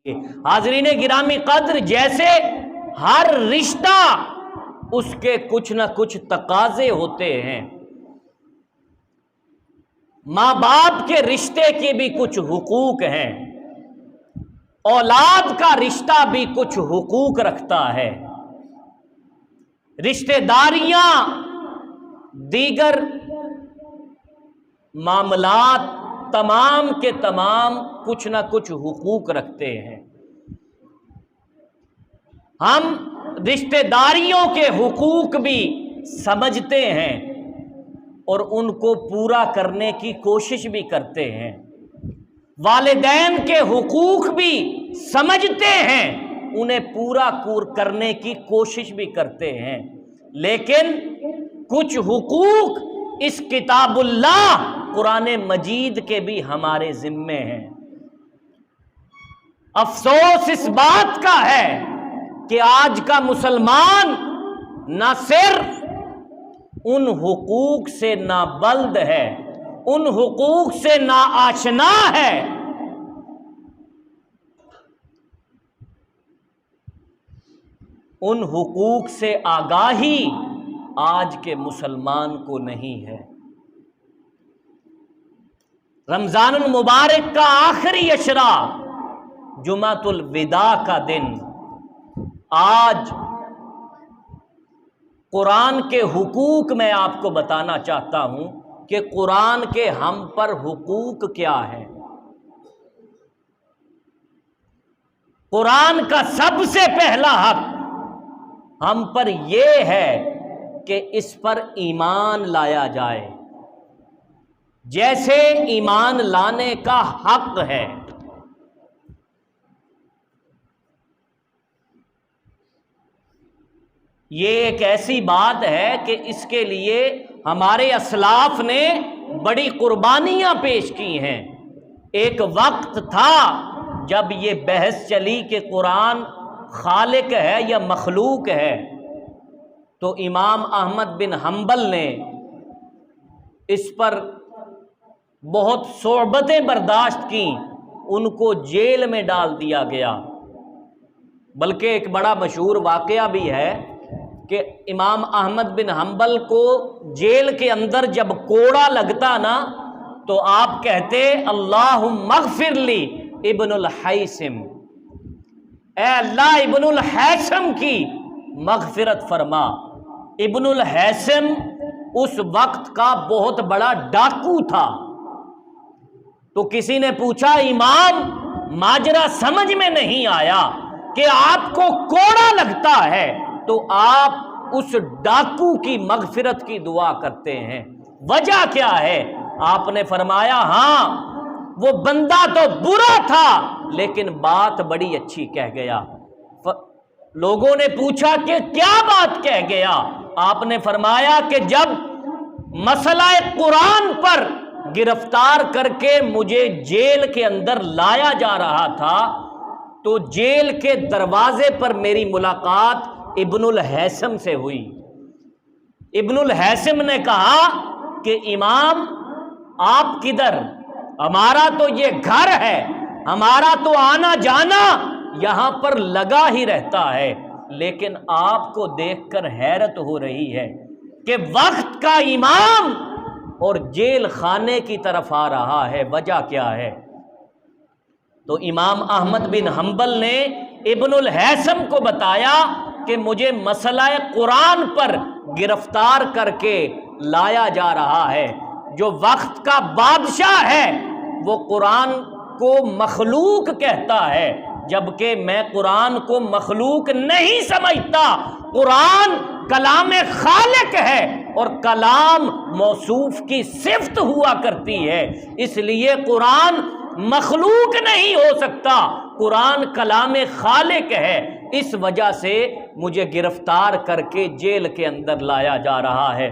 حاضرین گرامی قدر، جیسے ہر رشتہ اس کے کچھ نہ کچھ تقاضے ہوتے ہیں، ماں باپ کے رشتے کے بھی کچھ حقوق ہیں، اولاد کا رشتہ بھی کچھ حقوق رکھتا ہے، رشتہ داریاں، دیگر معاملات تمام کے تمام کچھ نہ کچھ حقوق رکھتے ہیں۔ ہم رشتہ داریوں کے حقوق بھی سمجھتے ہیں اور ان کو پورا کرنے کی کوشش بھی کرتے ہیں، والدین کے حقوق بھی سمجھتے ہیں، انہیں پورا کرنے کی کوشش بھی کرتے ہیں، لیکن کچھ حقوق اس کتاب اللہ قرآن مجید کے بھی ہمارے ذمے ہیں۔ افسوس اس بات کا ہے کہ آج کا مسلمان نہ صرف ان حقوق سے نابلد ہے، ان حقوق سے ناآشنا ہے، ان حقوق سے آگاہی آج کے مسلمان کو نہیں ہے۔ رمضان المبارک کا آخری عشرہ، جمعۃ الوداع کا دن، آج قرآن کے حقوق میں آپ کو بتانا چاہتا ہوں کہ قرآن کے ہم پر حقوق کیا ہے۔ قرآن کا سب سے پہلا حق ہم پر یہ ہے کہ اس پر ایمان لایا جائے، جیسے ایمان لانے کا حق ہے۔ یہ ایک ایسی بات ہے کہ اس کے لیے ہمارے اسلاف نے بڑی قربانیاں پیش کی ہیں۔ ایک وقت تھا جب یہ بحث چلی کہ قرآن خالق ہے یا مخلوق ہے، تو امام احمد بن حنبل نے اس پر بہت صعوبتیں برداشت کیں، ان کو جیل میں ڈال دیا گیا۔ بلکہ ایک بڑا مشہور واقعہ بھی ہے کہ امام احمد بن حنبل کو جیل کے اندر جب کوڑا لگتا نا تو آپ کہتے اللہم اغفر لی ابن الحیثم، اے اللہ ابن الحیثم کی مغفرت فرما۔ ابن الحیثم اس وقت کا بہت بڑا ڈاکو تھا۔ تو کسی نے پوچھا امام ماجرا سمجھ میں نہیں آیا کہ آپ کو کوڑا لگتا ہے تو آپ اس ڈاکو کی مغفرت کی دعا کرتے ہیں، وجہ کیا ہے؟ آپ نے فرمایا ہاں وہ بندہ تو برا تھا لیکن بات بڑی اچھی کہہ گیا۔ لوگوں نے پوچھا کہ کیا بات کہہ گیا؟ آپ نے فرمایا کہ جب مسئلہ قرآن پر گرفتار کر کے مجھے جیل کے اندر لایا جا رہا تھا تو جیل کے دروازے پر میری ملاقات ابن الحیثم سے ہوئی۔ ابن الحیثم نے کہا کہ امام آپ کدھر؟ ہمارا تو یہ گھر ہے، ہمارا تو آنا جانا یہاں پر لگا ہی رہتا ہے، لیکن آپ کو دیکھ کر حیرت ہو رہی ہے کہ وقت کا امام اور جیل خانے کی طرف آ رہا ہے، وجہ کیا ہے؟ تو امام احمد بن حنبل نے ابن الحیثم کو بتایا کہ مجھے مسئلہ قرآن پر گرفتار کر کے لایا جا رہا ہے، جو وقت کا بادشاہ ہے وہ قرآن کو مخلوق کہتا ہے، جبکہ میں قرآن کو مخلوق نہیں سمجھتا۔ قرآن کلام خالق ہے اور کلام موصوف کی صفت ہوا کرتی ہے، اس لیے قرآن مخلوق نہیں ہو سکتا، قرآن کلام خالق ہے۔ اس وجہ سے مجھے گرفتار کر کے جیل کے اندر لایا جا رہا ہے۔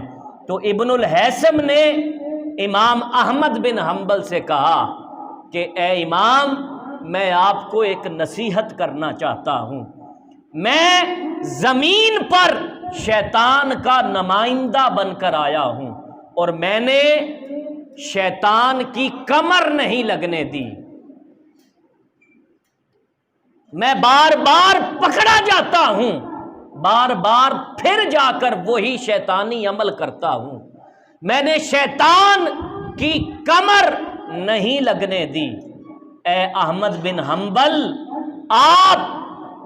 تو ابن الحیثم نے امام احمد بن حنبل سے کہا کہ اے امام میں آپ کو ایک نصیحت کرنا چاہتا ہوں، میں زمین پر شیطان کا نمائندہ بن کر آیا ہوں اور میں نے شیطان کی کمر نہیں لگنے دی۔ میں بار بار پکڑا جاتا ہوں، بار بار پھر جا کر وہی شیطانی عمل کرتا ہوں۔ میں نے شیطان کی کمر نہیں لگنے دی۔ اے احمد بن حنبل، آپ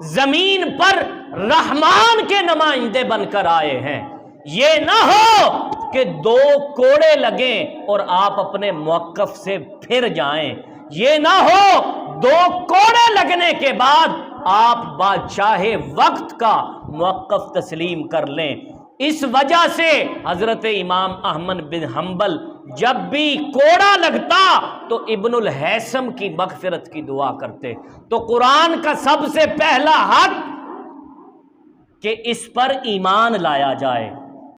زمین پر رحمان کے نمائندے بن کر آئے ہیں، یہ نہ ہو کہ دو کوڑے لگیں اور آپ اپنے موقف سے پھر جائیں، یہ نہ ہو دو کوڑے لگنے کے بعد آپ بادشاہ وقت کا موقف تسلیم کر لیں۔ اس وجہ سے حضرت امام احمد بن حنبل جب بھی کوڑا لگتا تو ابن الہیثم کی مغفرت کی دعا کرتے۔ تو قرآن کا سب سے پہلا حق کہ اس پر ایمان لایا جائے۔